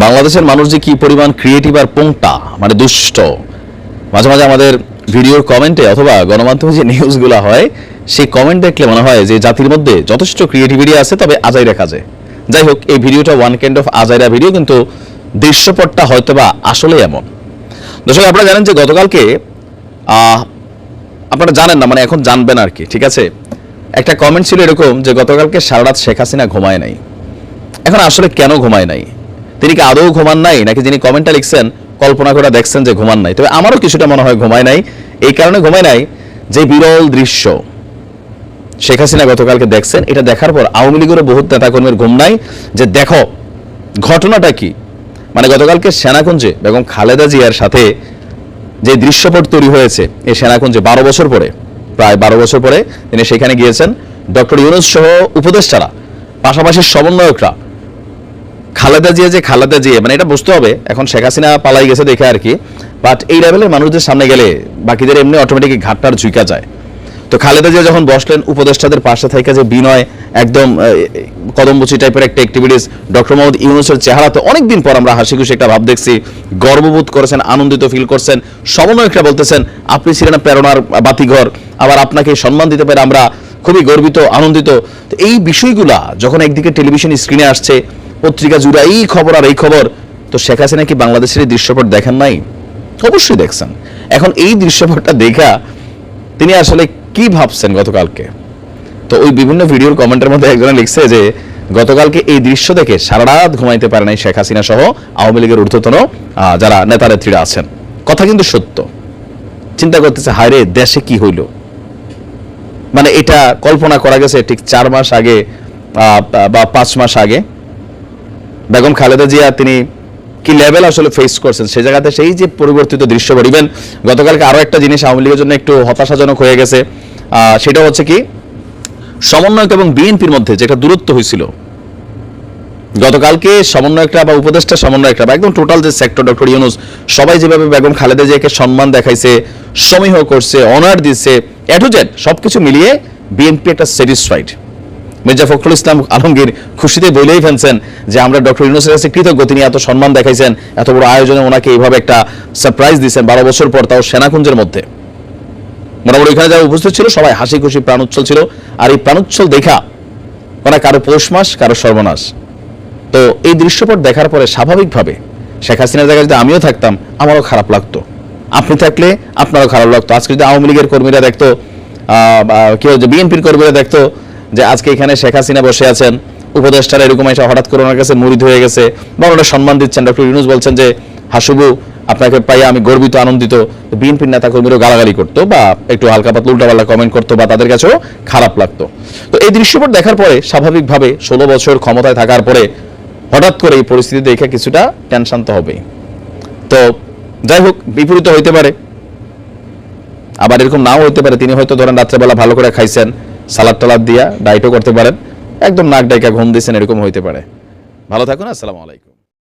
বাংলাদেশের মানুষ যে কি পরিমাণ ক্রিয়েটিভ আর পোংটা, মানে দুষ্ট। মাঝে মাঝে আমাদের ভিডিওর কমেন্টে অথবা গণমাধ্যমে যে নিউজগুলো হয় সেই কমেন্ট দেখলে মনে হয় যে জাতির মধ্যে যথেষ্ট ক্রিয়েটিভিটি আছে, তবে আজাইরা কাজে। যাই হোক, এই ভিডিওটা ওয়ান কাইন্ড অফ আজাইরা ভিডিও, কিন্তু দৃশ্যপটটা হয়তোবা আসলে এমন। দর্শক, আপনারা জানেন যে গতকালকে আপনারা জানেন না, মানে এখন জানবেন আর কি, ঠিক আছে। একটা কমেন্ট ছিল এরকম যে গতকালকে সারা রাত শেখ হাসিনা ঘুমায় নাই। এখন আসলে কেন ঘুমায় নাই? তিনি কি আদৌ ঘুমান নাই, নাকি যিনি কমেন্টটা লিখছেন কল্পনা করে দেখছেন যে ঘুমান নাই? তবে আমারও কিছুটা মনে হয় ঘুমায় নাই। এই কারণে ঘুমায় নাই যে বিরল দৃশ্য শেখ হাসিনা গতকালকে দেখছেন, এটা দেখার পর আওয়ামী লীগের বহুত নেতাকর্মীর ঘুম নাই যে দেখো ঘটনাটা কি। মানে গতকালকে সেনাকুঞ্জে বেগম খালেদা জিয়ার সাথে যে দৃশ্যপট তৈরি হয়েছে, এই সেনাকুঞ্জে 12 বছর পরে, প্রায় 12 বছর পরে তিনি সেখানে গিয়েছেন। ডক্টর ইউনূস সহ উপদেষ্টারা, পাশাপাশি সমন্বয়করা, খালেদা জিয়া যে খালেদা জিয়া, মানে এটা বুঝতে হবে এখন শেখ হাসিনা পালাই গেছে দেখে আর কি, বাট এই লেভেলের মানুষদের সামনে গেলে বাকিদের এমনি অটোমেটিক ঘাটটার ঝুঁকা যায়। তো খালেদা জিয়া যখন বসলেন উপদেষ্টাদের পাশে থেকে, যে বিনয় একদম কদমবুচি টাইপের একটা অ্যাক্টিভিটিস, ডক্টর মোহাম্মদ ইউনূসের চেহারাতে অনেকদিন পর আমরা হাসি খুশি একটা ভাব দেখছি, গর্ববোধ করেছেন, আনন্দিত ফিল করছেন। সমন্বয়করা বলতেছেন আপনি ছিলেন প্রেরণার বাতিঘর, আবার আপনাকে সম্মান দিতে পেরে আমরা খুবই গর্বিত, আনন্দিত। তো এই বিষয়গুলা যখন একদিকে টেলিভিশন স্ক্রিনে আসছে, পত্রিকা জুড়ে এই খবর আর এই খবর, তো শেখ হাসিনা কি বাংলাদেশের এই দৃশ্যপট দেখেন নাই? অবশ্যই দেখছেন। এখন এই দৃশ্যপটটা দেখা তিনি আসলে কি ভাবছেন গতকালকে? তো ওই বিভিন্ন ভিডিওর কমেন্টের মধ্যে একজনে লিখছে যে গতকালকে এই দৃশ্য দেখে সারা রাত ঘুমাইতে পারে নাই শেখ হাসিনা সহ আওয়ামী লীগের ঊর্ধ্বতন যারা নেতা নেত্রীরা আছেন। কথা কিন্তু সত্য। চিন্তা করতেছে, হায় রে, দেশে কি হইল। মানে এটা কল্পনা করা গেছে ঠিক 4 মাস আগে বা 5 মাস আগে বেগম খালেদা জিয়া তিনি কি লেভেল আসলে ফেস করছেন, সেই জায়গাতে সেই যে পরিবর্তিত দৃশ্য। ইভেন গতকালকে আরো একটা জিনিস আওয়ামী লীগের জন্য একটু হতাশাজনক হয়ে গেছে, সেটা হচ্ছে কি সমন্বয়ক এবং বিএনপির মধ্যে যে একটা দূরত্ব হয়েছিল। গতকালকে সমন্বয়করা বা উপদেষ্টা সমন্বয়করা বা একদম টোটাল যে সেক্টর ডক্টর ইউনূস সবাই যেভাবে বেগম খালেদা জিয়াকে সম্মান দেখাইছে, সমীহ করছে, অনার দিচ্ছে, এ টু জেড সবকিছু মিলিয়ে বিএনপি একটা স্যাটিসফাইড। মির্জা ফখরুল ইসলাম আলমগীর খুশিতে বলেই ফেলছেন যে আমরা ডক্টর ইউনূসের কাছে কৃতজ্ঞ, তিনি এত সম্মান দেখাইছেন, এত বড় আয়োজনে ওনাকে এইভাবে একটা সারপ্রাইজ দিয়েছেন 12 বছর পর, তাও সেনাকুঞ্জের মধ্যে। মোটামুটি এখানে যারা উপস্থিত ছিল সবাই হাসি খুশি প্রাণোচ্ছল ছিল। আর এই প্রাণোচ্ছল দেখা মানে কারো পৌষ মাস, কারো সর্বনাশ। তো এই দৃশ্যপট দেখার পরে স্বাভাবিকভাবে শেখ হাসিনার জায়গায় যদি আমিও থাকতাম আমারও খারাপ লাগতো, আপনি থাকলে আপনারও খারাপ লাগতো। আজকে যদি আওয়ামী লীগের কর্মীরা দেখতো, কেউ যে বিএনপির কর্মীরা দেখতো যে আজকে এখানে শেখ হাসিনা বসে আছেন, উপদেষ্টারা এরকম এসে হঠাৎ করে ওনার কাছে মুরিদ হয়ে গেছে বা ওনারা সম্মান দিচ্ছেন, ডক্টর ইউনূস বলছেন যে হাসুবু আপনাকে পাই আমি গর্বিত, আনন্দিত, বিএনপির নেতা কর্মীরাও গালাগালি করতো বা একটু হালকা পাতলা উল্টাপাল্টা কমেন্ট করতো বা তাদের কাছেও খারাপ লাগতো। তো এই দৃশ্যপট দেখার পরে স্বাভাবিকভাবে 16 বছর ক্ষমতায় থাকার পরে হঠাৎ করে এই পরিস্থিতি দেখে কিছুটা টেনশন তো হবেই। তো যাই হোক, বিপরীত হইতে পারে, আবার এরকম নাও হইতে পারে তিনি হয়তো ধরেন রাত্রেবেলা ভালো করে খাইছেন, সালাদ টালাদ দিয়া ডায়েটও করতে পারেন, একদম নাক ডাইকা ঘুম দিয়েছেন, এরকম হইতে পারে। ভালো থাকুন, আসসালামু আলাইকুম।